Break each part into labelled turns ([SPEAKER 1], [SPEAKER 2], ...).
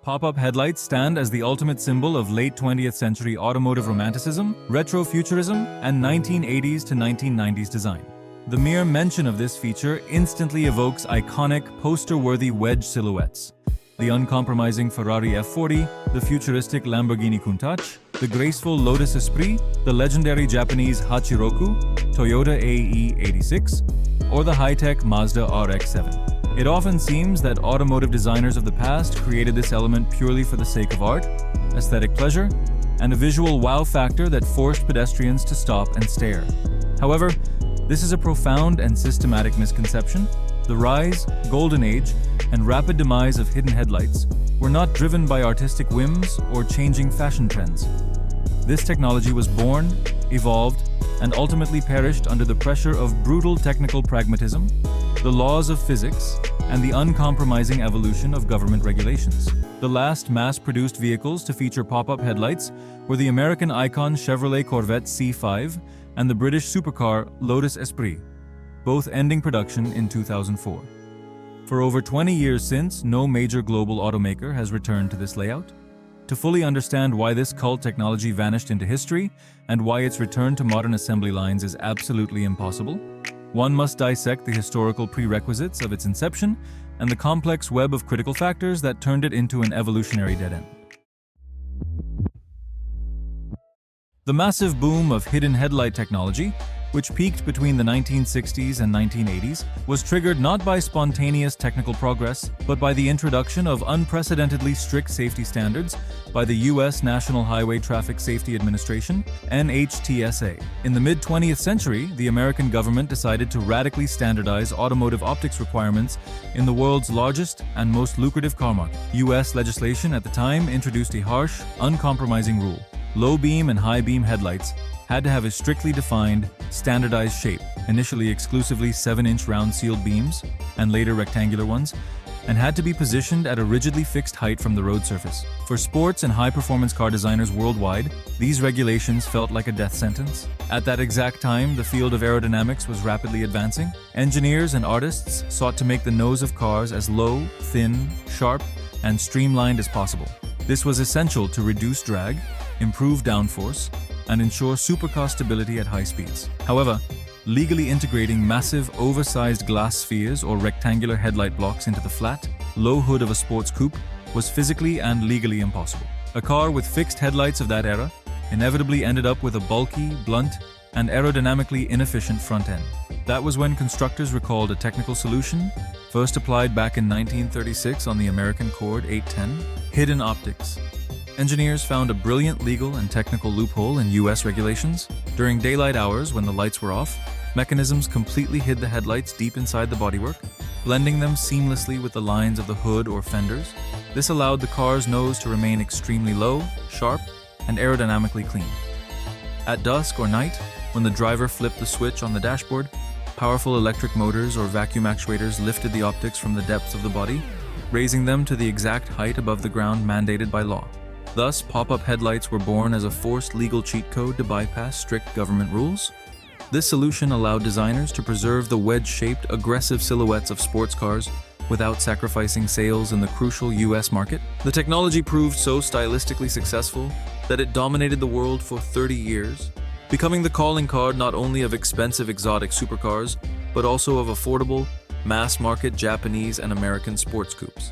[SPEAKER 1] Pop-up headlights stand as the ultimate symbol of late 20th century automotive romanticism, retrofuturism, and 1980s to 1990s design. The mere mention of this feature instantly evokes iconic, poster-worthy wedge silhouettes. The uncompromising Ferrari F40, the futuristic Lamborghini Countach, the graceful Lotus Esprit, the legendary Japanese Hachiroku, Toyota AE86, or the high-tech Mazda RX-7. It often seems that automotive designers of the past created this element purely for the sake of art, aesthetic pleasure, and a visual wow factor that forced pedestrians to stop and stare. However, this is a profound and systematic misconception. The rise, golden age, and rapid demise of hidden headlights were not driven by artistic whims or changing fashion trends. This technology was born, evolved, and ultimately perished under the pressure of brutal technical pragmatism, the laws of physics, and the uncompromising evolution of government regulations. The last mass-produced vehicles to feature pop-up headlights were the American icon Chevrolet Corvette C5 and the British supercar Lotus Esprit, both ending production in 2004. For over 20 years since, no major global automaker has returned to this layout. To fully understand why this cult technology vanished into history and why its return to modern assembly lines is absolutely impossible, one must dissect the historical prerequisites of its inception and the complex web of critical factors that turned it into an evolutionary dead end. The massive boom of hidden headlight technology, which peaked between the 1960s and 1980s, was triggered not by spontaneous technical progress, but by the introduction of unprecedentedly strict safety standards by the U.S. National Highway Traffic Safety Administration, NHTSA. In the mid-20th century, the American government decided to radically standardize automotive optics requirements in the world's largest and most lucrative car market. U.S. legislation at the time introduced a harsh, uncompromising rule. Low-beam and high-beam headlights had to have a strictly defined, standardized shape, initially exclusively 7-inch round sealed beams, and later rectangular ones, and had to be positioned at a rigidly fixed height from the road surface. For sports and high-performance car designers worldwide, these regulations felt like a death sentence. At that exact time, the field of aerodynamics was rapidly advancing. Engineers and artists sought to make the nose of cars as low, thin, sharp, and streamlined as possible. This was essential to reduce drag, improve downforce, and ensure supercar stability at high speeds. However, legally integrating massive, oversized glass spheres or rectangular headlight blocks into the flat, low hood of a sports coupe was physically and legally impossible. A car with fixed headlights of that era inevitably ended up with a bulky, blunt, and aerodynamically inefficient front end. That was when constructors recalled a technical solution, first applied back in 1936 on the American Cord 810, hidden optics. Engineers found a brilliant legal and technical loophole in U.S. regulations. During daylight hours, when the lights were off, mechanisms completely hid the headlights deep inside the bodywork, blending them seamlessly with the lines of the hood or fenders. This allowed the car's nose to remain extremely low, sharp, and aerodynamically clean. At dusk or night, when the driver flipped the switch on the dashboard, powerful electric motors or vacuum actuators lifted the optics from the depths of the body, raising them to the exact height above the ground mandated by law. Thus, pop-up headlights were born as a forced legal cheat code to bypass strict government rules. This solution allowed designers to preserve the wedge-shaped, aggressive silhouettes of sports cars without sacrificing sales in the crucial U.S. market. The technology proved so stylistically successful that it dominated the world for 30 years, becoming the calling card not only of expensive exotic supercars, but also of affordable, mass-market Japanese and American sports coupes.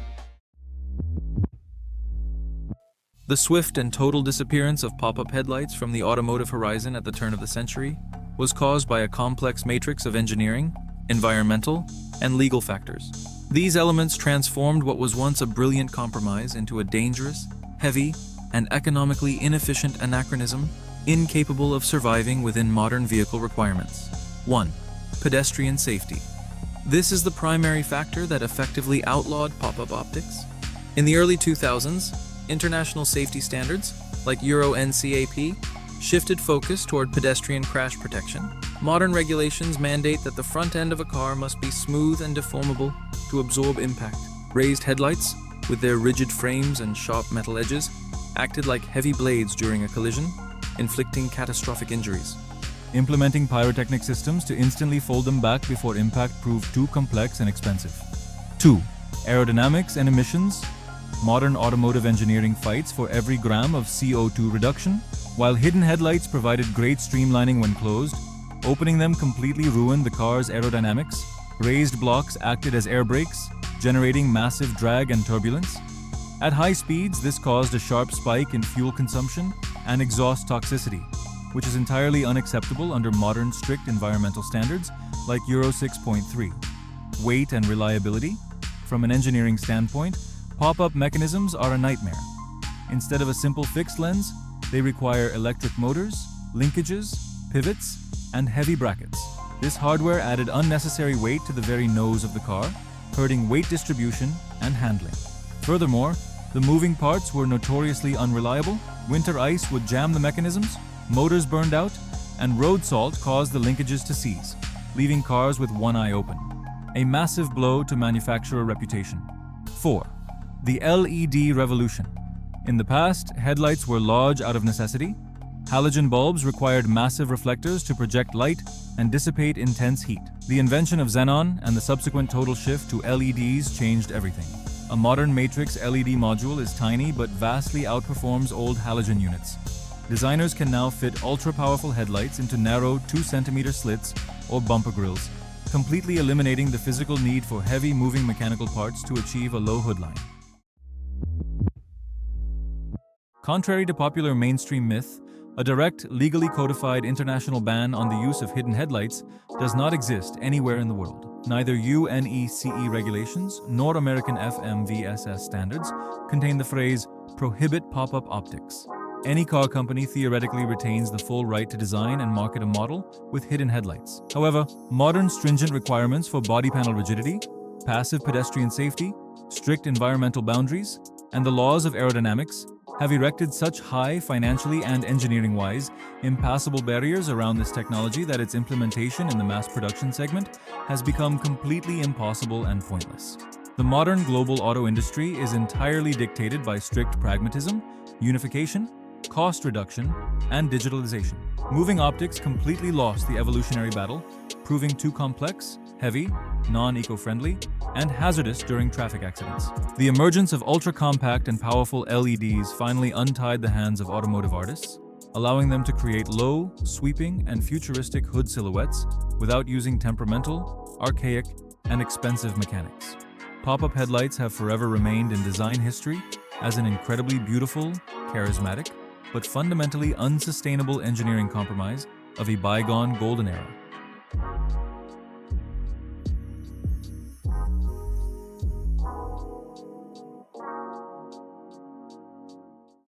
[SPEAKER 1] The swift and total disappearance of pop-up headlights from the automotive horizon at the turn of the century was caused by a complex matrix of engineering, environmental, and legal factors. These elements transformed what was once a brilliant compromise into a dangerous, heavy, and economically inefficient anachronism incapable of surviving within modern vehicle requirements. 1. Pedestrian safety. This is the primary factor that effectively outlawed pop-up optics. In the early 2000s, international safety standards, like Euro NCAP, shifted focus toward pedestrian crash protection. Modern regulations mandate that the front end of a car must be smooth and deformable to absorb impact. Raised headlights, with their rigid frames and sharp metal edges, acted like heavy blades during a collision, inflicting catastrophic injuries. Implementing pyrotechnic systems to instantly fold them back before impact proved too complex and expensive. 2. Aerodynamics and emissions. Modern automotive engineering fights for every gram of CO2 reduction, while hidden headlights provided great streamlining when closed. Opening them completely ruined the car's aerodynamics. Raised blocks acted as air brakes, generating massive drag and turbulence. At high speeds, this caused a sharp spike in fuel consumption and exhaust toxicity, which is entirely unacceptable under modern strict environmental standards like Euro 6.3. Weight and reliability. From an engineering standpoint, pop-up mechanisms are a nightmare. Instead of a simple fixed lens, they require electric motors, linkages, pivots, and heavy brackets. This hardware added unnecessary weight to the very nose of the car, hurting weight distribution and handling. Furthermore, the moving parts were notoriously unreliable. Winter ice would jam the mechanisms, motors burned out, and road salt caused the linkages to seize, leaving cars with one eye open. A massive blow to manufacturer reputation. 4. The LED revolution. In the past, headlights were large out of necessity. Halogen bulbs required massive reflectors to project light and dissipate intense heat. The invention of xenon and the subsequent total shift to LEDs changed everything. A modern matrix LED module is tiny but vastly outperforms old halogen units. Designers can now fit ultra-powerful headlights into narrow 2-centimeter slits or bumper grills, completely eliminating the physical need for heavy moving mechanical parts to achieve a low hood line. Contrary to popular mainstream myth, a direct, legally codified international ban on the use of hidden headlights does not exist anywhere in the world. Neither UNECE regulations nor American FMVSS standards contain the phrase "prohibit pop-up optics." Any car company theoretically retains the full right to design and market a model with hidden headlights. However, modern stringent requirements for body panel rigidity, passive pedestrian safety, strict environmental boundaries, and the laws of aerodynamics have erected such high, financially and engineering-wise, impassable barriers around this technology that its implementation in the mass production segment has become completely impossible and pointless. The modern global auto industry is entirely dictated by strict pragmatism, unification, cost reduction, and digitalization. Moving optics completely lost the evolutionary battle, proving too complex, heavy, non-eco-friendly, and hazardous during traffic accidents. The emergence of ultra-compact and powerful LEDs finally untied the hands of automotive artists, allowing them to create low, sweeping, and futuristic hood silhouettes without using temperamental, archaic, and expensive mechanics. Pop-up headlights have forever remained in design history as an incredibly beautiful, charismatic, but fundamentally unsustainable engineering compromise of a bygone golden era.